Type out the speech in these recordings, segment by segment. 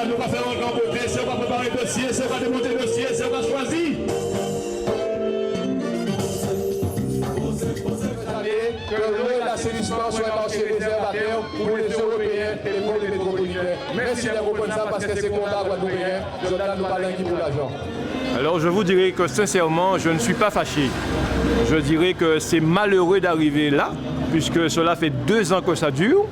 Là, nous allons faire un grand beauté, c'est on va préparer le dossier, c'est on va démonter le dossier, c'est on va choisir. Que l'eau et l'assainissement soient marché réservateur pour les Européens et les pôles métropolitains. Merci de comprendre ça parce que c'est pour la Guadeloupéen. Je donne nous parler qui pour l'argent. Alors je vous dirais que sincèrement, je ne suis pas fâché. Je dirais que c'est malheureux d'arriver là, puisque cela fait 2 ans que ça dure.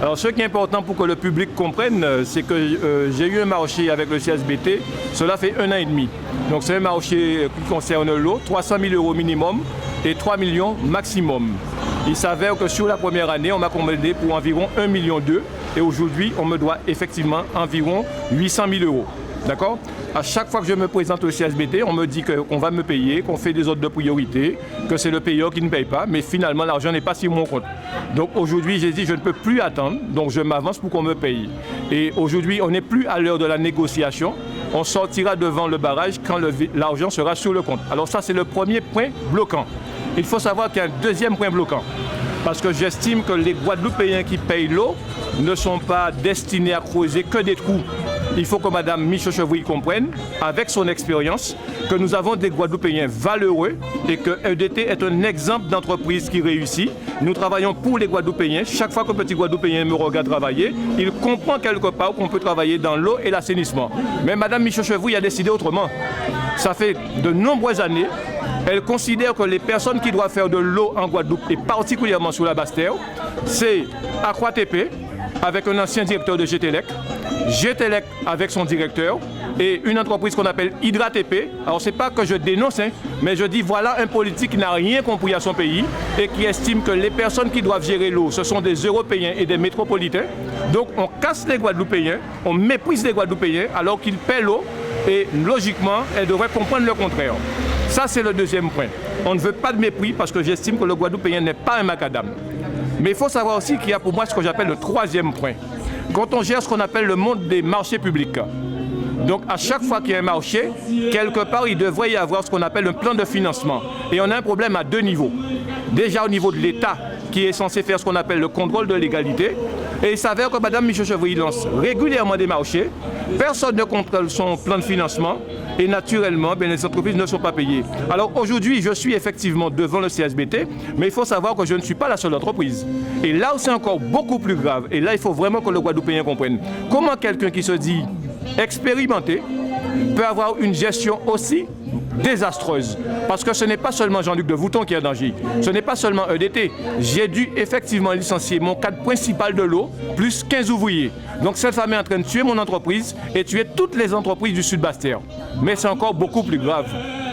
Alors ce qui est important pour que le public comprenne, c'est que j'ai eu un marché avec le CSBT, cela fait 1 an et demi. Donc c'est un marché qui concerne l'eau, 300 000 € minimum et 3 millions maximum. Il s'avère que sur la première année, on m'a commandé pour environ 1,2 million et aujourd'hui, on me doit effectivement environ 800 000 €. D'accord ? À chaque fois que je me présente au CSBT, on me dit qu'on va me payer, qu'on fait des ordres de priorité, que c'est le payeur qui ne paye pas, mais finalement, l'argent n'est pas sur mon compte. Donc aujourd'hui, j'ai dit je ne peux plus attendre, donc je m'avance pour qu'on me paye. Et aujourd'hui, on n'est plus à l'heure de la négociation. On sortira devant le barrage quand l'argent sera sur le compte. Alors ça, c'est le premier point bloquant. Il faut savoir qu'il y a un deuxième point bloquant. Parce que j'estime que les Guadeloupéens qui payent l'eau ne sont pas destinés à creuser que des trous. Il faut que Mme Michaud-Chevry comprenne, avec son expérience, que nous avons des Guadeloupéens valeureux et que EDT est un exemple d'entreprise qui réussit. Nous travaillons pour les Guadeloupéens. Chaque fois qu'un petit Guadeloupéen me regarde travailler, il comprend quelque part qu'on peut travailler dans l'eau et l'assainissement. Mais Mme Michaud-Chevry a décidé autrement. Ça fait de nombreuses années. Elle considère que les personnes qui doivent faire de l'eau en Guadeloupe, et particulièrement sur la Basse-Terre, c'est AquaTP, avec un ancien directeur de GTLEC, GTLEC avec son directeur, et une entreprise qu'on appelle HydraTP. Alors c'est pas que je dénonce, mais je dis voilà un politique qui n'a rien compris à son pays et qui estime que les personnes qui doivent gérer l'eau, ce sont des Européens et des métropolitains. Donc on casse les Guadeloupéens, on méprise les Guadeloupéens alors qu'ils paient l'eau et logiquement, elles devraient comprendre le contraire. Ça, c'est le deuxième point. On ne veut pas de mépris parce que j'estime que le Guadeloupéen n'est pas un macadam. Mais il faut savoir aussi qu'il y a pour moi ce que j'appelle le troisième point. Quand on gère ce qu'on appelle le monde des marchés publics, donc à chaque fois qu'il y a un marché, quelque part, il devrait y avoir ce qu'on appelle un plan de financement. Et on a un problème à 2 niveaux. Déjà au niveau de l'État, qui est censé faire ce qu'on appelle le contrôle de légalité. Et il s'avère que Mme Michaud-Chevry lance régulièrement des marchés. Personne ne contrôle son plan de financement. Et naturellement, les entreprises ne sont pas payées. Alors aujourd'hui, je suis effectivement devant le CSBT, mais il faut savoir que je ne suis pas la seule entreprise. Et là où c'est encore beaucoup plus grave, et là il faut vraiment que le Guadeloupéen comprenne, comment quelqu'un qui se dit expérimenté peut avoir une gestion aussi désastreuse. Parce que ce n'est pas seulement Jean-Luc Devouton qui est en danger, ce n'est pas seulement EDT. J'ai dû effectivement licencier mon cadre principal de l'eau, plus 15 ouvriers. Donc cette femme est en train de tuer mon entreprise et tuer toutes les entreprises du Sud-Basse-Terre. Mais c'est encore beaucoup plus grave.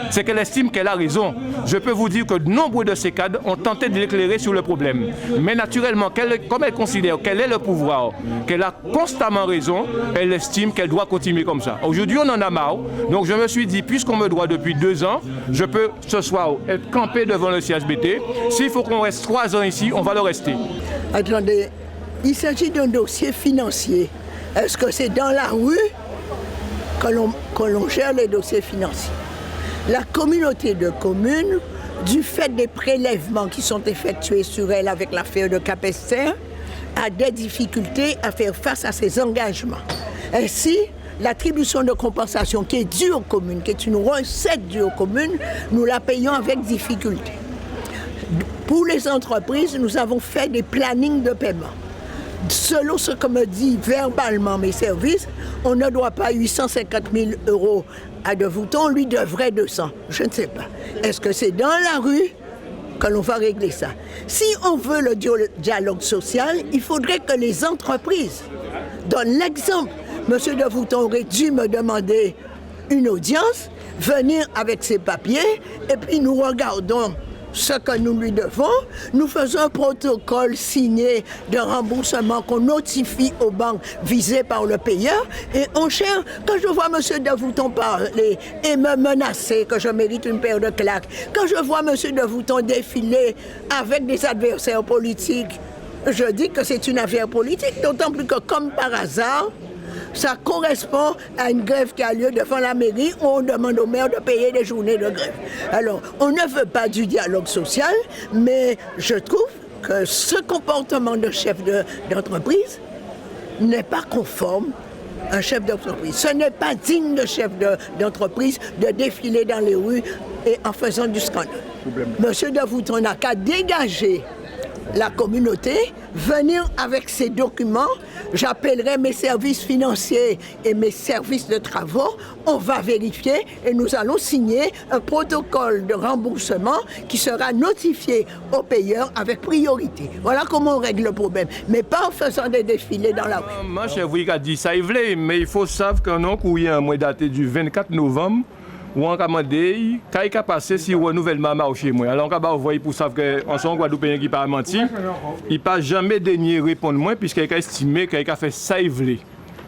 C'est qu'elle estime qu'elle a raison. Je peux vous dire que nombre de ces cadres ont tenté de l'éclairer sur le problème. Mais naturellement, comme elle considère qu'elle est le pouvoir, qu'elle a constamment raison, elle estime qu'elle doit continuer comme ça. Aujourd'hui, on en a marre. Donc je me suis dit, puisqu'on me doit depuis 2 ans, je peux ce soir être campé devant le CSBT. S'il faut qu'on reste 3 ans ici, on va le rester. Attendez, il s'agit d'un dossier financier. Est-ce que c'est dans la rue que l'on gère les dossiers financiers? La communauté de communes, du fait des prélèvements qui sont effectués sur elle avec l'affaire de Capester, a des difficultés à faire face à ses engagements. Ainsi, l'attribution de compensation qui est due aux communes, qui est une recette due aux communes, nous la payons avec difficulté. Pour les entreprises, nous avons fait des plannings de paiement. Selon ce que me dit verbalement mes services, on ne doit pas 850 000 € à Devouton, on lui devrait 200. Je ne sais pas. Est-ce que c'est dans la rue que l'on va régler ça? Si on veut le dialogue social, il faudrait que les entreprises donnent l'exemple. Monsieur Devouton aurait dû me demander une audience, venir avec ses papiers, et puis nous regardons ce que nous lui devons, nous faisons un protocole signé de remboursement qu'on notifie aux banques visées par le payeur et on cherche. Quand je vois M. Devouton parler et me menacer que je mérite une paire de claques, quand je vois M. Devouton défiler avec des adversaires politiques, je dis que c'est une affaire politique, d'autant plus que comme par hasard, ça correspond à une grève qui a lieu devant la mairie où on demande au maire de payer des journées de grève. Alors, on ne veut pas du dialogue social, mais je trouve que ce comportement de chef d'entreprise n'est pas conforme un chef d'entreprise. Ce n'est pas digne de chef d'entreprise de défiler dans les rues et en faisant du scandale. Monsieur Davout, on n'a qu'à dégager la communauté, venir avec ces documents. J'appellerai mes services financiers et mes services de travaux. On va vérifier et nous allons signer un protocole de remboursement qui sera notifié aux payeurs avec priorité. Voilà comment on règle le problème, mais pas en faisant des défilés dans la rue. Moi, chef, oui, a dit ça, mais il faut savoir qu'un an courrier un mois daté du 24 novembre, ou en commandé, quand il a passé si renouvellement marché moi. Alors on va voir pour savoir que en son Guadeloupéen qui pas menti, il pas jamais daigné répondre moi puisqu'il a estimé qu'il a fait ça il voulait.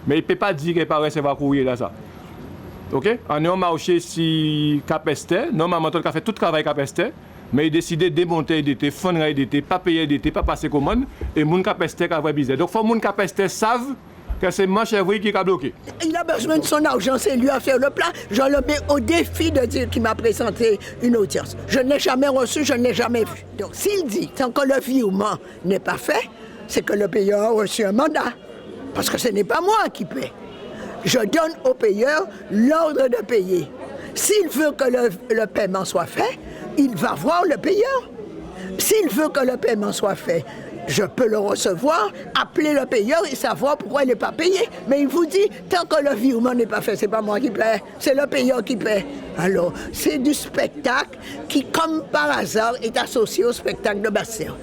Mais il peut pas dire qu'il pas recevoir courrier là ça. OK? En un marché si Capesté, normalement il a fait tout travail Capesté, mais il a décidé de démonter DT, fondre DT, pas payer DT, pas passer commande et moun Capesté qui a vrai business. Donc faut moun Capesté savent que c'est ma chèvre qui a bloqué. Il a besoin de son argent, c'est lui à faire le plan. Je le mets au défi de dire qu'il m'a présenté une audience. Je ne l'ai jamais reçu, je ne l'ai jamais vu. Donc s'il dit, tant que le virement n'est pas fait, c'est que le payeur a reçu un mandat. Parce que ce n'est pas moi qui paie. Je donne au payeur l'ordre de payer. S'il veut que le paiement soit fait, il va voir le payeur. S'il veut que le paiement soit fait, je peux le recevoir, appeler le payeur et savoir pourquoi il n'est pas payé. Mais il vous dit, tant que le virement n'est pas fait, c'est pas moi qui paie, c'est le payeur qui paie. Alors, c'est du spectacle qui, comme par hasard, est associé au spectacle de Bastien.